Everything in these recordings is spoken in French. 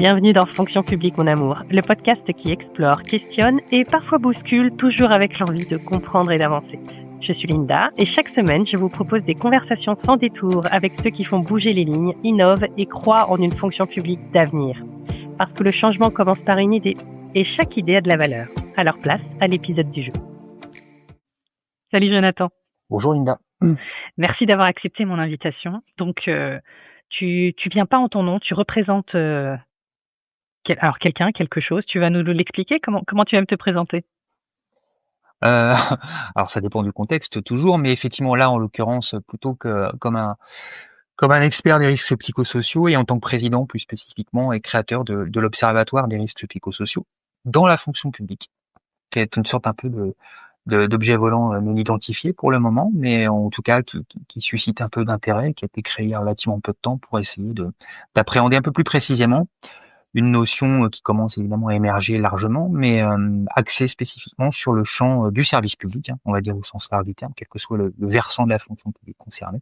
Bienvenue dans Fonction publique mon amour, le podcast qui explore, questionne et parfois bouscule, toujours avec l'envie de comprendre et d'avancer. Je suis Linda et chaque semaine, je vous propose des conversations sans détour avec ceux qui font bouger les lignes, innovent et croient en une fonction publique d'avenir. Parce que le changement commence par une idée et chaque idée a de la valeur. Alors place à l'épisode du jour. Salut Jonathan. Bonjour Linda. Merci d'avoir accepté mon invitation. Donc, tu viens pas en ton nom, tu représentes quelqu'un, quelque chose. Tu vas nous l'expliquer. Comment tu aimes te présenter? Alors ça dépend du contexte toujours, mais effectivement là en l'occurrence plutôt que comme un expert des risques psychosociaux et en tant que président plus spécifiquement et créateur de l'Observatoire des risques psychosociaux dans la fonction publique, qui est une sorte un peu d'objet volant non identifié pour le moment, mais en tout cas qui suscite un peu d'intérêt, qui a été créé il y a relativement peu de temps pour essayer d'appréhender un peu plus précisément une notion qui commence évidemment à émerger largement, mais axée spécifiquement sur le champ du service public, on va dire au sens large du terme, quel que soit le versant de la fonction publique concernée,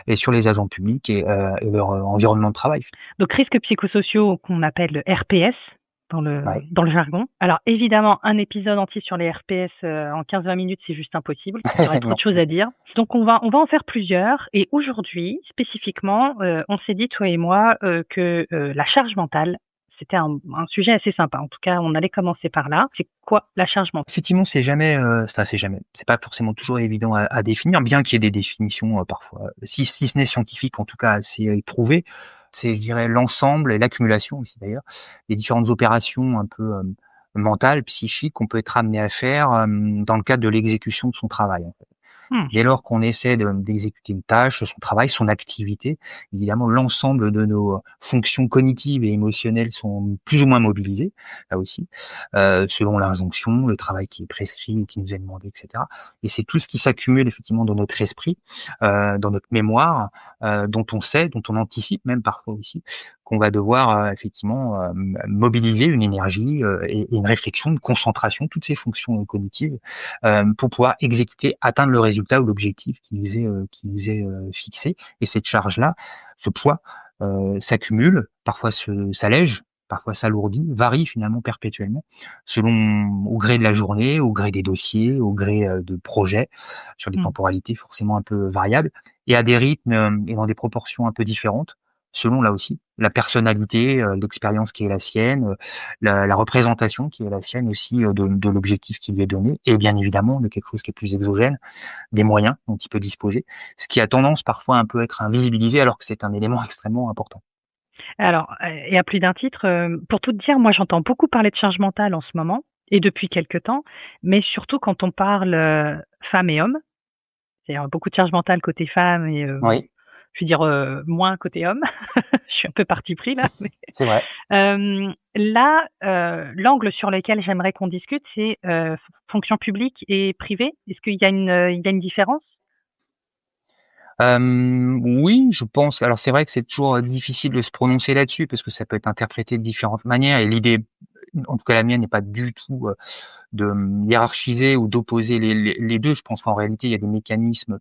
et sur les agents publics et leur environnement de travail. Donc, risques psychosociaux qu'on appelle RPS dans le jargon. Alors, évidemment, un épisode entier sur les RPS en 15-20 minutes, c'est juste impossible. Il y aurait trop de choses à dire. Donc, on va en faire plusieurs. Et aujourd'hui, spécifiquement, on s'est dit, toi et moi, que la charge mentale, c'était un sujet assez sympa. En tout cas, on allait commencer par là. C'est quoi la charge mentale? Effectivement, c'est pas forcément toujours évident à définir, bien qu'il y ait des définitions parfois, si ce n'est scientifique, en tout cas assez éprouvées. C'est, je dirais, l'ensemble et l'accumulation aussi d'ailleurs, des différentes opérations un peu mentales, psychiques qu'on peut être amené à faire dans le cadre de l'exécution de son travail. En fait. Dès lors qu'on essaie d'exécuter une tâche, son travail, son activité, évidemment, l'ensemble de nos fonctions cognitives et émotionnelles sont plus ou moins mobilisées, là aussi, selon l'injonction, le travail qui est prescrit ou qui nous est demandé, etc. Et c'est tout ce qui s'accumule effectivement dans notre esprit, dans notre mémoire, dont on sait, dont on anticipe même parfois aussi, qu'on va devoir effectivement mobiliser une énergie et une réflexion, une concentration, toutes ces fonctions cognitives pour pouvoir exécuter, atteindre le résultat ou l'objectif qui nous est fixé. Et cette charge-là, ce poids s'accumule, parfois s'allège, parfois s'alourdit, varie finalement perpétuellement au gré de la journée, au gré des dossiers, au gré de projets, sur des temporalités forcément un peu variables, et à des rythmes et dans des proportions un peu différentes, selon là aussi la personnalité, l'expérience qui est la sienne, la représentation qui est la sienne aussi de l'objectif qui lui est donné, et bien évidemment de quelque chose qui est plus exogène, des moyens dont il peut disposer, ce qui a tendance parfois un peu à être invisibilisé alors que c'est un élément extrêmement important. Alors, et à plus d'un titre, pour tout te dire, moi j'entends beaucoup parler de charge mentale en ce moment et depuis quelque temps, mais surtout quand on parle femmes et hommes, c'est-à-dire beaucoup de charge mentale côté femmes et Oui, je veux dire moins côté homme. Je suis un peu parti pris là. Mais, c'est vrai. là, l'angle sur lequel j'aimerais qu'on discute, c'est fonction publique et privée. Est-ce qu'il y a une différence? Oui, je pense. Alors c'est vrai que c'est toujours difficile de se prononcer là-dessus parce que ça peut être interprété de différentes manières et l'idée, en tout cas la mienne, n'est pas du tout de hiérarchiser ou d'opposer les deux. Je pense qu'en réalité, il y a des mécanismes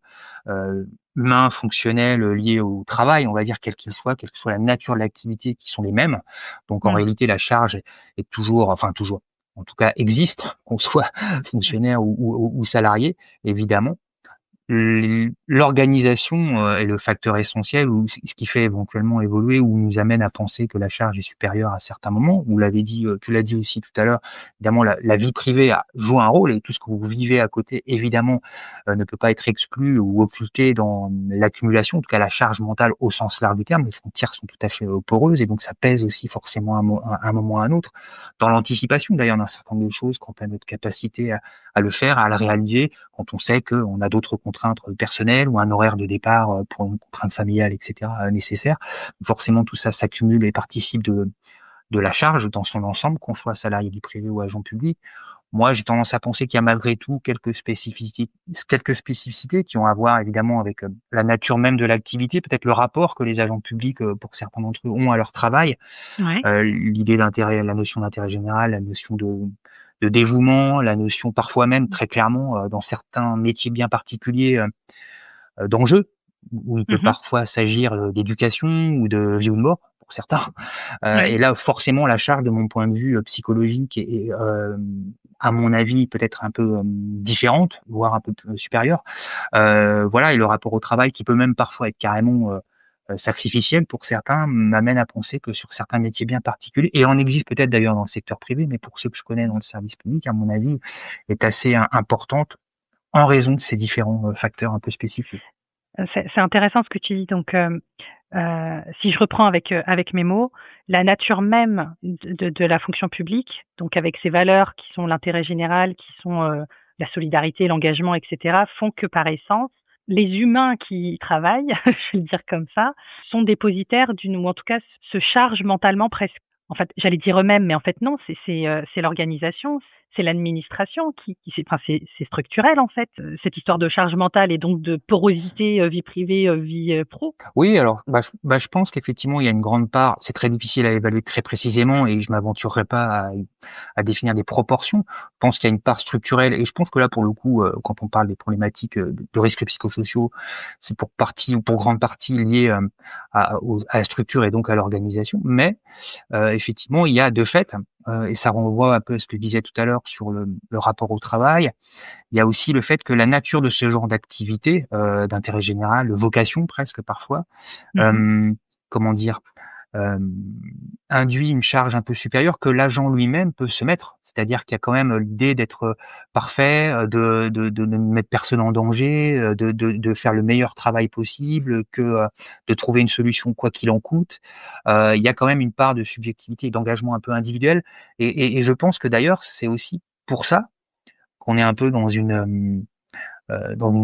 humains, fonctionnels liés au travail, on va dire quel qu'il soit, quelle que soit la nature de l'activité, qui sont les mêmes. Donc en réalité, la charge est toujours, en tout cas existe, qu'on soit fonctionnaire ou salarié, évidemment. L'organisation est le facteur essentiel ou ce qui fait éventuellement évoluer ou nous amène à penser que la charge est supérieure à certains moments. Tu l'as dit aussi tout à l'heure, évidemment la vie privée joue un rôle et tout ce que vous vivez à côté évidemment ne peut pas être exclu ou occulté dans l'accumulation, en tout cas la charge mentale au sens large du terme. Les frontières sont tout à fait poreuses et donc ça pèse aussi forcément à un moment ou à un autre. Dans l'anticipation d'ailleurs d'un certain nombre de choses quant à notre capacité à le faire, à le réaliser, quand on sait qu'on a d'autres contraintes personnelles ou un horaire de départ pour une contrainte familiale, etc. Nécessaire. Forcément, tout ça s'accumule et participe de la charge dans son ensemble, qu'on soit salarié du privé ou agent public. Moi, j'ai tendance à penser qu'il y a malgré tout quelques spécificités qui ont à voir évidemment avec la nature même de l'activité, peut-être le rapport que les agents publics, pour certains d'entre eux, ont à leur travail. Ouais. L'idée d'intérêt, la notion d'intérêt général, la notion de dévouement, la notion parfois même très clairement dans certains métiers bien particuliers d'enjeux, où il peut parfois s'agir d'éducation ou de vie ou de mort pour pour certains. Oui. Et là, forcément, la charge de mon point de vue psychologique est, à mon avis, peut-être un peu différente, voire un peu supérieure. Voilà, et le rapport au travail qui peut même parfois être carrément sacrificiel pour certains, m'amène à penser que sur certains métiers bien particuliers, et on existe peut-être d'ailleurs dans le secteur privé, mais pour ceux que je connais dans le service public, à mon avis, est assez importante en raison de ces différents facteurs un peu spécifiques. C'est intéressant ce que tu dis. Donc, si je reprends avec mes mots, la nature même de la fonction publique, donc avec ses valeurs qui sont l'intérêt général, qui sont la solidarité, l'engagement, etc., font que par essence, les humains qui y travaillent, je vais le dire comme ça, sont dépositaires d'une, ou en tout cas se chargent mentalement presque. En fait, j'allais dire eux-mêmes, mais en fait non, c'est l'organisation, c'est l'administration c'est structurel en fait, cette histoire de charge mentale et donc de porosité vie privée, vie pro. Oui, alors, je pense qu'effectivement, il y a une grande part, c'est très difficile à évaluer très précisément et je m'aventurerai pas à définir des proportions. Je pense qu'il y a une part structurelle et je pense que là, pour le coup, quand on parle des problématiques de risques psychosociaux, c'est pour partie ou pour grande partie lié à la structure et donc à l'organisation. Mais effectivement, il y a de fait, et ça renvoie un peu à ce que je disais tout à l'heure sur le rapport au travail, il y a aussi le fait que la nature de ce genre d'activité, d'intérêt général, de vocation presque parfois, Mmh. hem, comment dire? Hem, induit une charge un peu supérieure que l'agent lui-même peut se mettre. C'est-à-dire qu'il y a quand même l'idée d'être parfait, de ne mettre personne en danger, de faire le meilleur travail possible, de trouver une solution quoi qu'il en coûte. Il y a quand même une part de subjectivité et d'engagement un peu individuel, et je pense que d'ailleurs c'est aussi pour ça qu'on est un peu dans une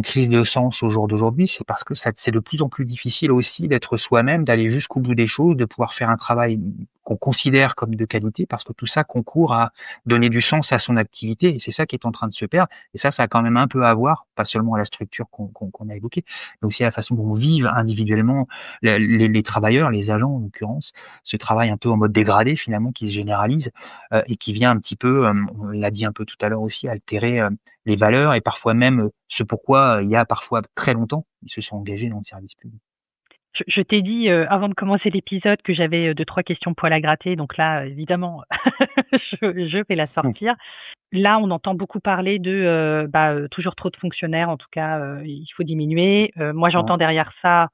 crise de sens au jour d'aujourd'hui, c'est parce que c'est de plus en plus difficile aussi d'être soi-même, d'aller jusqu'au bout des choses, de pouvoir faire un travail qu'on considère comme de qualité, parce que tout ça concourt à donner du sens à son activité, et c'est ça qui est en train de se perdre. Et ça a quand même un peu à voir, pas seulement à la structure qu'on a évoquée, mais aussi à la façon dont vivent individuellement les travailleurs, les agents en l'occurrence, ce travail un peu en mode dégradé finalement qui se généralise, et qui vient un petit peu, on l'a dit un peu tout à l'heure aussi, altérer les valeurs et parfois même ce pourquoi il y a parfois très longtemps, ils se sont engagés dans le service public. Je t'ai dit, avant de commencer l'épisode que j'avais, 2-3 questions poil à gratter, donc là, évidemment, je vais la Mmh. sortir. Là, on entend beaucoup parler de, toujours trop de fonctionnaires, en tout cas, il faut diminuer. Moi, Ouais. j'entends derrière ça,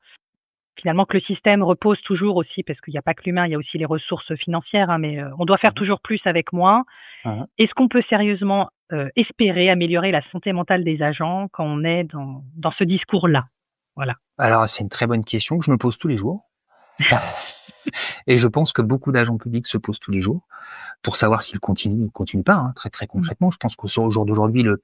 finalement, que le système repose toujours aussi, parce qu'il y a pas que l'humain, il y a aussi les ressources financières, hein, mais, on doit faire Mmh. toujours plus avec moins. Mmh. Est-ce qu'on peut sérieusement, espérer améliorer la santé mentale des agents quand on est dans ce discours-là? Voilà. Alors c'est une très bonne question que je me pose tous les jours et je pense que beaucoup d'agents publics se posent tous les jours pour savoir s'ils continuent ou continuent pas, hein, très, très Mmh. concrètement. Je pense qu'au jour d'aujourd'hui, le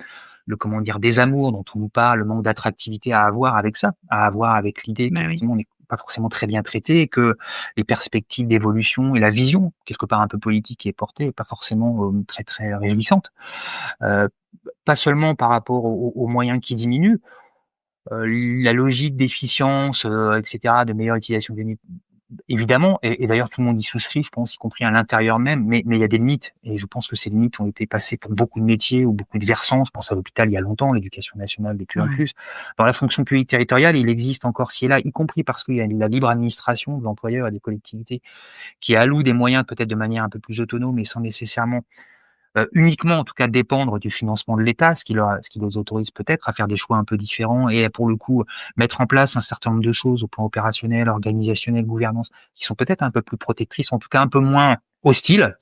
comment dire, désamour dont on nous parle, le manque d'attractivité à avoir avec ça, à avoir avec l'idée Bah, oui. qu'effectivement on n'est pas forcément très bien traité et que les perspectives d'évolution et la vision, quelque part un peu politique qui est portée, est pas forcément, très, très réjouissante. Heu, Pas seulement par rapport aux moyens qui diminuent, la logique d'efficience, et cetera, de meilleure utilisation des évidemment, et d'ailleurs tout le monde y souscrit, je pense, y compris à l'intérieur même, mais il y a des limites et je pense que ces limites ont été passées pour beaucoup de métiers ou beaucoup de versants. Je pense à l'hôpital il y a longtemps, l'éducation nationale de plus en Ouais. plus. Dans la fonction publique territoriale, il existe encore ci et là, y compris parce qu'il y a la libre administration de l'employeur et des collectivités qui allouent des moyens peut-être de manière un peu plus autonome et sans nécessairement uniquement en tout cas dépendre du financement de l'État, ce qui les autorise peut-être à faire des choix un peu différents et pour le coup mettre en place un certain nombre de choses au plan opérationnel, organisationnel, gouvernance, qui sont peut-être un peu plus protectrices, en tout cas un peu moins hostiles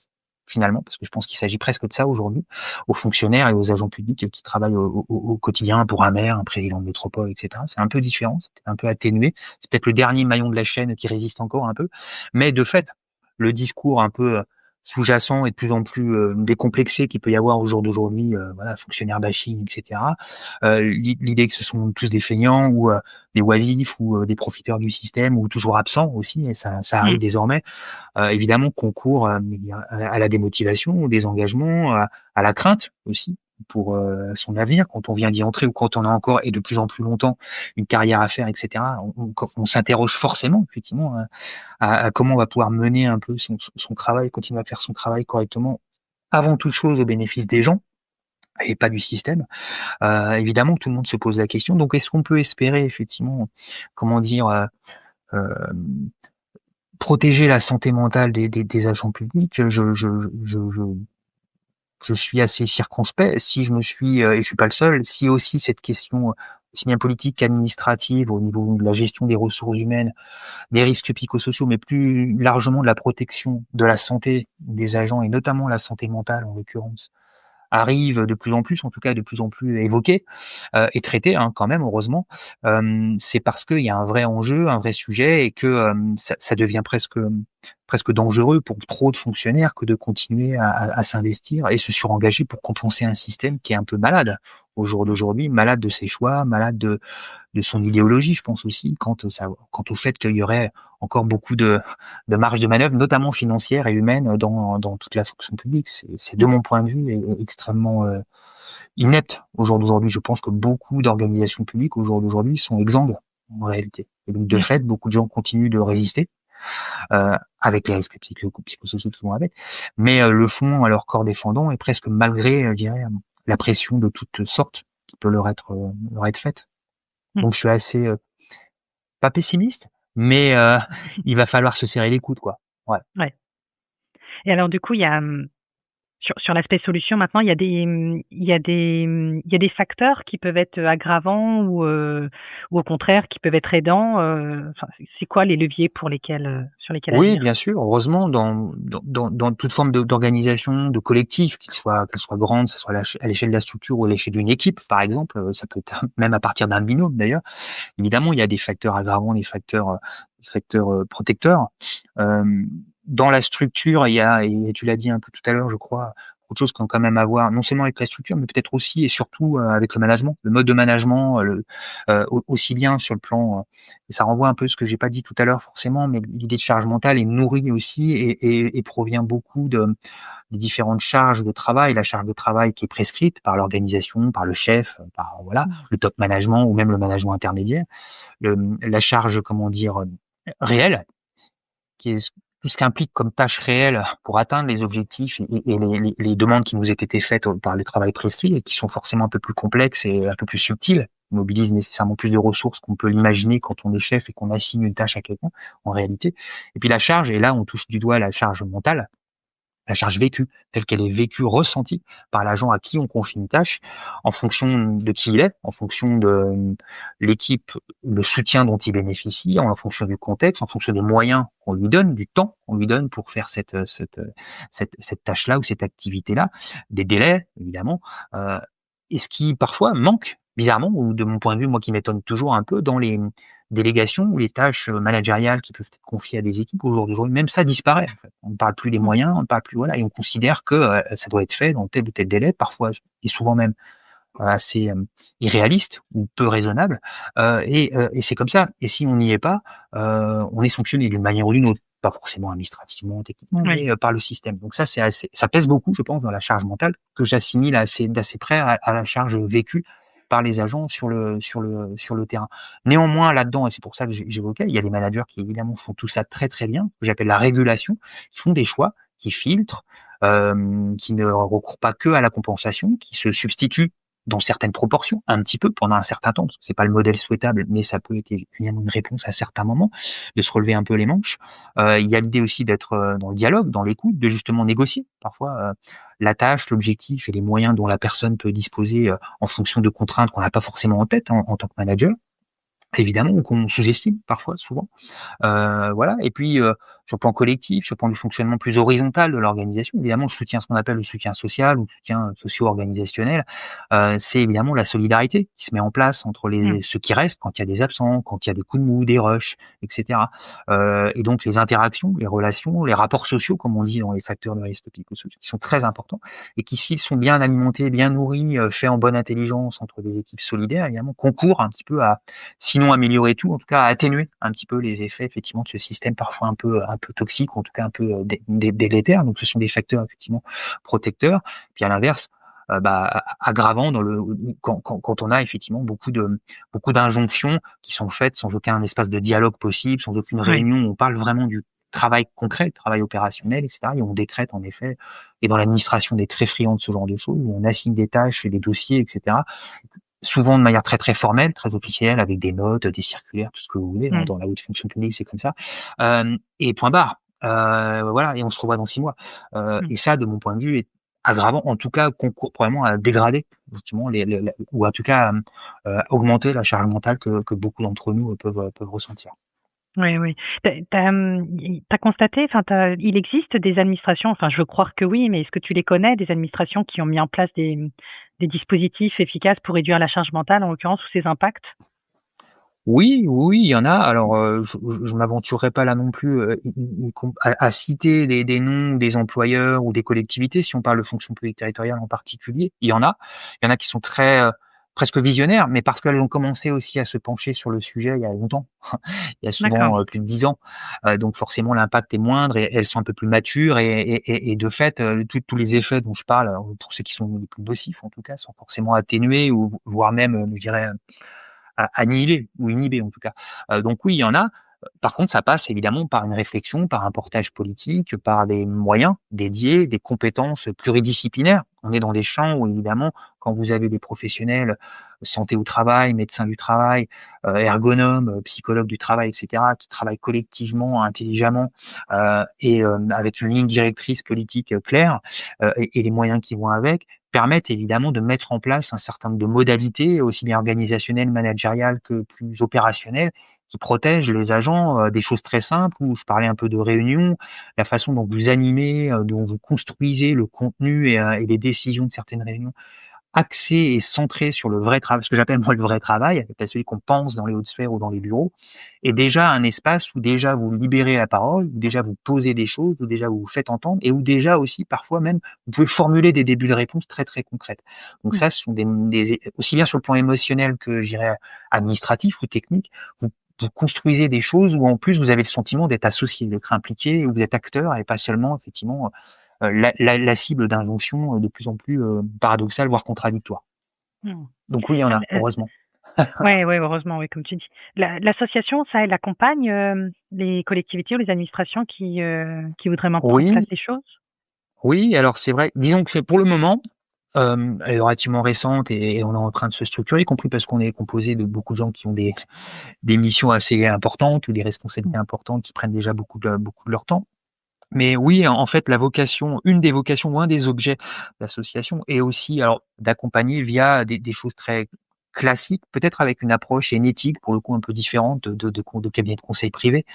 finalement, parce que je pense qu'il s'agit presque de ça aujourd'hui, aux fonctionnaires et aux agents publics qui travaillent au quotidien pour un maire, un président de métropole, etc. C'est un peu différent, c'est peut-être un peu atténué, c'est peut-être le dernier maillon de la chaîne qui résiste encore un peu, mais de fait, le discours un peu sous-jacent et de plus en plus décomplexé qu'il peut y avoir au jour d'aujourd'hui, voilà, fonctionnaire bashing, etc. L'idée que ce sont tous des feignants ou des oisifs ou des profiteurs du système ou toujours absents aussi, et ça arrive Mmh. désormais, évidemment concourt à la démotivation, au désengagement, à la crainte aussi pour son avenir quand on vient d'y entrer ou quand on a encore et de plus en plus longtemps une carrière à faire, etc. On s'interroge forcément effectivement à comment on va pouvoir mener un peu son travail, continuer à faire son travail correctement, avant toute chose au bénéfice des gens et pas du système. Évidemment que tout le monde se pose la question. Donc est-ce qu'on peut espérer effectivement, comment dire, heu, protéger la santé mentale des agents publics, je suis assez circonspect. Si je me suis, et je suis pas le seul, si aussi cette question, aussi bien politique qu'administrative, au niveau de la gestion des ressources humaines, des risques psychosociaux, mais plus largement de la protection de la santé des agents et notamment la santé mentale en l'occurrence, arrive de plus en plus, en tout cas de plus en plus évoqué et traité quand même heureusement, c'est parce qu'il y a un vrai enjeu, un vrai sujet et que ça devient presque dangereux pour trop de fonctionnaires que de continuer à s'investir et se surengager pour compenser un système qui est un peu malade au jour d'aujourd'hui, malade de ses choix, malade de son idéologie, je pense aussi, quant au fait qu'il y aurait encore beaucoup de marge de manœuvre, notamment financière et humaine, dans toute la fonction publique. C'est de mon point de vue extrêmement inepte au jour d'aujourd'hui. Je pense que beaucoup d'organisations publiques au jour d'aujourd'hui sont exsangues en réalité. Et donc de fait, beaucoup de gens continuent de résister avec les risques psychosociaux qui vont avec, mais le font à leur corps défendant et presque malgré, je dirais, la pression de toutes sortes qui peut leur être faite. Donc je suis assez pas pessimiste, mais il va falloir se serrer les coudes, quoi. Ouais. Ouais. Et alors du coup, il y a sur l'aspect solution maintenant, il y a des facteurs qui peuvent être aggravants ou au contraire qui peuvent être aidants. Enfin, c'est quoi les leviers pour lesquels sur lesquels Oui, agir? bien sûr. Heureusement, dans toute forme d'organisation, de collectif, qu'elle soit grande, que ce soit à l'échelle de la structure ou à l'échelle d'une équipe, par exemple, ça peut être même à partir d'un binôme d'ailleurs. Évidemment, il y a des facteurs aggravants, des facteurs protecteurs. Euh, dans la structure, il y a, et tu l'as dit un peu tout à l'heure, je crois, autre chose qui ont quand même à voir, non seulement avec la structure, mais peut-être aussi et surtout avec le management, le mode de management, aussi bien sur le plan, et ça renvoie un peu à ce que j'ai pas dit tout à l'heure forcément, mais l'idée de charge mentale est nourrie aussi et provient beaucoup des différentes charges de travail, la charge de travail qui est prescrite par l'organisation, par le chef, par voilà, le top management ou même le management intermédiaire, la charge, comment dire, réelle, qui est tout ce qu'implique comme tâche réelle pour atteindre les objectifs et les demandes qui nous aient été faites par le travail prescrit et qui sont forcément un peu plus complexes et un peu plus subtiles, mobilisent nécessairement plus de ressources qu'on peut l'imaginer quand on est chef et qu'on assigne une tâche à quelqu'un en réalité. Et puis la charge, et là on touche du doigt la charge mentale, la charge vécue, telle qu'elle est vécue, ressentie par l'agent à qui on confie une tâche, en fonction de qui il est, en fonction de l'équipe, le soutien dont il bénéficie, en fonction du contexte, en fonction des moyens qu'on lui donne, du temps qu'on lui donne pour faire cette tâche-là ou cette activité-là, des délais, évidemment, et ce qui parfois manque, bizarrement, ou de mon point de vue, moi qui m'étonne toujours un peu, dans les délégations ou les tâches managériales qui peuvent être confiées à des équipes au jour d'aujourd'hui, même ça disparaît. En fait. On ne parle plus des moyens, on ne parle plus voilà, et on considère que ça doit être fait dans tel ou tel délai, parfois et souvent même assez irréaliste ou peu raisonnable. Et c'est comme ça. Et si on n'y est pas, on est sanctionné d'une manière ou d'une autre, pas forcément administrativement, techniquement, Oui. mais par le système. Donc ça, ça pèse beaucoup, je pense, dans la charge mentale que j'assimile d'assez près à la charge vécue par les agents sur le terrain. Néanmoins, là-dedans, et c'est pour ça que j'évoquais, il y a des managers qui évidemment font tout ça très très bien, que j'appelle la régulation, qui font des choix, qui filtrent, qui ne recourent pas que à la compensation, qui se substituent dans certaines proportions, un petit peu pendant un certain temps, parce que c'est pas le modèle souhaitable, mais ça peut être finalement une réponse à certains moments, de se relever un peu les manches. Il y a l'idée aussi d'être dans le dialogue, dans l'écoute, de justement négocier parfois la tâche, l'objectif et les moyens dont la personne peut disposer en fonction de contraintes qu'on n'a pas forcément en tête en tant que manager. Évidemment, ou qu'on sous-estime parfois, souvent. Voilà. Et puis, sur le plan collectif, sur le plan du fonctionnement plus horizontal de l'organisation, évidemment, le soutien, ce qu'on appelle le soutien social ou le soutien socio-organisationnel, c'est évidemment la solidarité qui se met en place entre ceux qui restent quand il y a des absents, quand il y a des coups de mou, des rushs, etc. Et donc, les interactions, les relations, les rapports sociaux, comme on dit dans les facteurs de risque psychosociaux, qui sont très importants et qui, s'ils sont bien alimentés, bien nourris, faits en bonne intelligence entre des équipes solidaires, évidemment, concourent un petit peu à, sinon améliorer tout, en tout cas à atténuer un petit peu les effets effectivement de ce système parfois un peu toxique, ou en tout cas un peu délétère. Donc ce sont des facteurs effectivement protecteurs. Puis à l'inverse, aggravant quand on a effectivement beaucoup d'injonctions qui sont faites sans aucun espace de dialogue possible, sans aucune réunion. On parle vraiment du travail concret, travail opérationnel, etc. Et on décrète en effet, et dans l'administration des très friands de ce genre de choses, où on assigne des tâches et des dossiers, etc. souvent de manière très très formelle, très officielle, avec des notes, des circulaires, tout ce que vous voulez. Dans la haute fonction publique, c'est comme ça. Et point barre. Voilà, et on se revoit dans 6 mois. Et ça, de mon point de vue, est aggravant, en tout cas, concourt probablement à dégrader justement ou en tout cas augmenter la charge mentale que beaucoup d'entre nous peuvent ressentir. Oui, oui. T'as constaté, enfin, il existe des administrations, enfin, je veux croire que oui, mais est-ce que tu les connais, des administrations qui ont mis en place des dispositifs efficaces pour réduire la charge mentale, en l'occurrence, ou ses impacts? Oui, oui, il y en a. Alors, je m'aventurerai pas là non plus à citer des noms des employeurs ou des collectivités. Si on parle de fonction publique territoriale en particulier, il y en a. Il y en a qui sont très presque visionnaires, mais parce qu'elles ont commencé aussi à se pencher sur le sujet il y a longtemps. Il y a D'accord. souvent plus de 10 ans. Donc forcément, l'impact est moindre et elles sont un peu plus matures et de fait, tous les effets dont je parle, pour ceux qui sont les plus nocifs en tout cas, sont forcément atténués ou voire même, je dirais, annihiler ou inhiber en tout cas. Donc oui, il y en a. Par contre, ça passe évidemment par une réflexion, par un portage politique, par des moyens dédiés, des compétences pluridisciplinaires. On est dans des champs où évidemment, quand vous avez des professionnels santé au travail, médecins du travail, ergonomes, psychologues du travail, etc., qui travaillent collectivement, intelligemment et avec une ligne directrice politique claire et les moyens qui vont avec, permettent évidemment de mettre en place un certain nombre de modalités, aussi bien organisationnelles, managériales que plus opérationnelles, qui protègent les agents des choses très simples, où je parlais un peu de réunion, la façon dont vous animez, dont vous construisez le contenu et les décisions de certaines réunions, axé et centré sur le vrai travail, ce que j'appelle moi le vrai travail, pas celui qu'on pense dans les hautes sphères ou dans les bureaux, et déjà un espace où déjà vous libérez la parole, où déjà vous posez des choses, où déjà vous vous faites entendre, et où déjà aussi parfois même vous pouvez formuler des débuts de réponse très très concrètes. Donc Mmh. ça, ce sont aussi bien sur le plan émotionnel que je dirais administratif ou technique, vous construisez des choses où en plus vous avez le sentiment d'être associé, d'être impliqué, où vous êtes acteur et pas seulement effectivement la cible d'injonctions de plus en plus paradoxales, voire contradictoires. Mmh. Donc oui, il y en Hem, a, heureusement. ouais, ouais, heureusement, oui, comme tu dis. L'association, ça, elle accompagne, les collectivités ou les administrations qui voudraient mettre en place Oui, des choses? oui, alors c'est vrai, disons que c'est pour le moment, elle est relativement récente et on est en train de se structurer, y compris parce qu'on est composé de beaucoup de gens qui ont des missions assez importantes ou des responsabilités importantes qui prennent déjà beaucoup de leur temps. Mais oui, en fait, la vocation, une des vocations ou un des objets de l'association est aussi alors d'accompagner via des choses très classiques, peut-être avec une approche et une éthique pour le coup un peu différente de cabinets de conseil privés,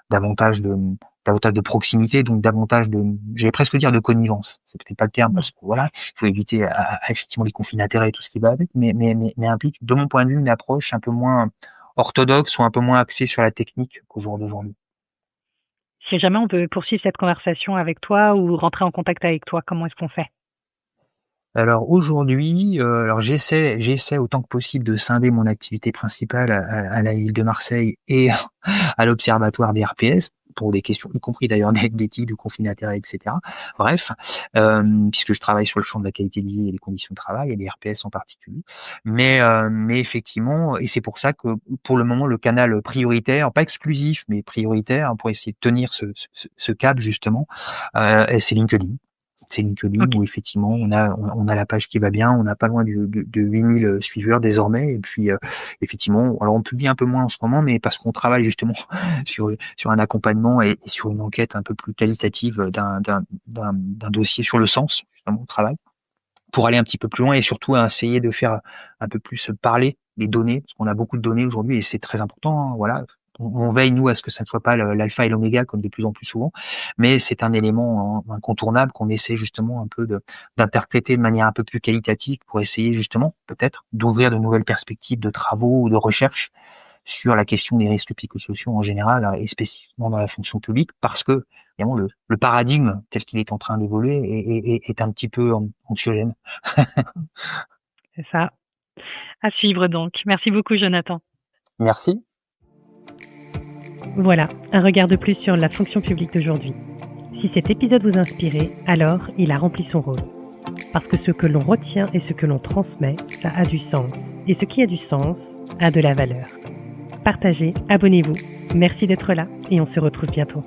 davantage de davantage de proximité, donc davantage de, j'allais presque dire de connivence. C'est peut-être pas le terme Mmh. parce que voilà, il faut éviter effectivement les conflits d'intérêts et tout ce qui va avec, mais implique, de mon point de vue, une approche un peu moins orthodoxe ou un peu moins axée sur la technique qu'au jour d'aujourd'hui. Si jamais on veut poursuivre cette conversation avec toi ou rentrer en contact avec toi, comment est-ce qu'on fait? Alors aujourd'hui, alors j'essaie autant que possible de scinder mon activité principale à la ville de Marseille et à l'observatoire des RPS pour des questions, y compris d'ailleurs d'éthique, de conflit d'intérêts, et cetera. Bref, puisque je travaille sur le champ de la qualité de vie et des conditions de travail et des RPS en particulier. Mais effectivement, et c'est pour ça que pour le moment le canal prioritaire, pas exclusif, mais prioritaire, hein, pour essayer de tenir ce cap justement, c'est LinkedIn. C'est LinkedIn OK. où effectivement on a la page qui va bien, on n'a pas loin de 8 000 suiveurs désormais et puis, effectivement, alors on publie un peu moins en ce moment, mais parce qu'on travaille justement sur un accompagnement et sur une enquête un peu plus qualitative d'un dossier sur le sens justement au travail, pour aller un petit peu plus loin et surtout à essayer de faire un peu plus parler les données, parce qu'on a beaucoup de données aujourd'hui et c'est très important, hein, voilà. On veille nous à ce que ça ne soit pas l'alpha et l'oméga comme de plus en plus souvent, mais c'est un élément incontournable qu'on essaie justement un peu d'interpréter de manière un peu plus qualitative pour essayer justement peut-être d'ouvrir de nouvelles perspectives de travaux ou de recherche sur la question des risques psychosociaux en général et spécifiquement dans la fonction publique, parce que évidemment le paradigme tel qu'il est en train d'évoluer est un petit peu anxiogène. C'est ça. À suivre donc. Merci beaucoup, Jonathan. Merci. Voilà, un regard de plus sur la fonction publique d'aujourd'hui. Si cet épisode vous inspirait, alors il a rempli son rôle. Parce que ce que l'on retient et ce que l'on transmet, ça a du sens. Et ce qui a du sens a de la valeur. Partagez, abonnez-vous. Merci d'être là et on se retrouve bientôt.